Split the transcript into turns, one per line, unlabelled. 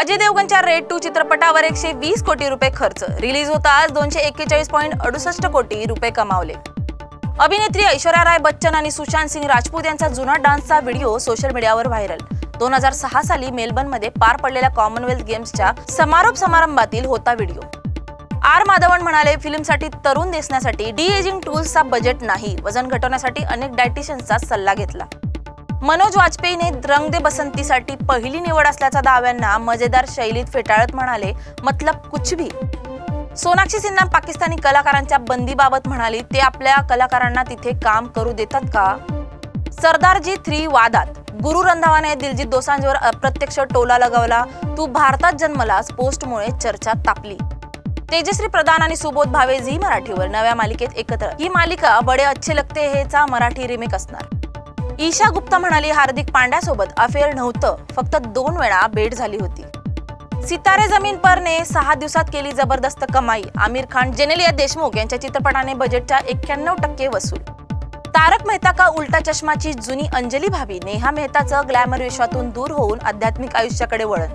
Ajay देवगणच्या red 2 चित्रपटावर 120 कोटी रुपये खर्च, रिलीज होताच 241.68 कोटी रुपये कमावले। अभिनेत्री ऐश्वर्या राय बच्चन आणि सुशांत सिंह राजपूत यांचा जुना डान्सचा व्हिडिओ सोशल मीडियावर व्हायरल। 2006 साली मेलबर्नमध्ये पार पडलेल्या कॉमनवेल्थ गेम्सच्या समारोप समारंभातील होता व्हिडिओ। आर माधवन म्हणाले, फिल्मसाठी तरुण दिसण्यासाठी डी एजिंग टूल्सचा बजेट नाही, वजन घटवण्यासाठी अनेक डायटिशियन्सचा सल्ला घेतला। मनोज वाजपेयीने रंग दे बसंतीसाठी पहिली निवड असल्याच्या दाव्यांना मजेदार शैलीत फेटाळत म्हणाले, मतलब कुछ भी। सोनाक्षी सिन्हा पाकिस्तानी कलाकारांच्या बंदीबाबत म्हणाली, ते आपल्या कलाकारांना तिथे काम करू देतात का? सरदारजी 3 वादात गुरु रंधावाने दिलजीत दोसांझवर अप्रत्यक्ष टोला लगावला, तू भारतात जन्मलास पोस्टमुळे चर्चा तापली। तेजश्री प्रधान आणि सुबोध भावे झी मराठीवर नव्या मालिकेत एकत्र। ही मालिका बडे अच्छे लगते हेचा मराठी रिमेक असणार। ईशा गुप्ता म्हणाली, हार्दिक पांड्यासोबत अफेअर नव्हतं, फक्त 2 वेळा भेट झाली होती। सितारे जमीन परने 6 दिवसात केली जबरदस्त कमाई। आमिर खान, जेनेलिया देशमुख यांच्या चित्रपटाने बजेटच्या 91% वसूल। तारक मेहता का उल्टा चष्माची जुनी अंजली भाभी नेहा मेहताचं ग्लॅमर विश्वातून दूर होऊन आध्यात्मिक आयुष्याकडे वळण।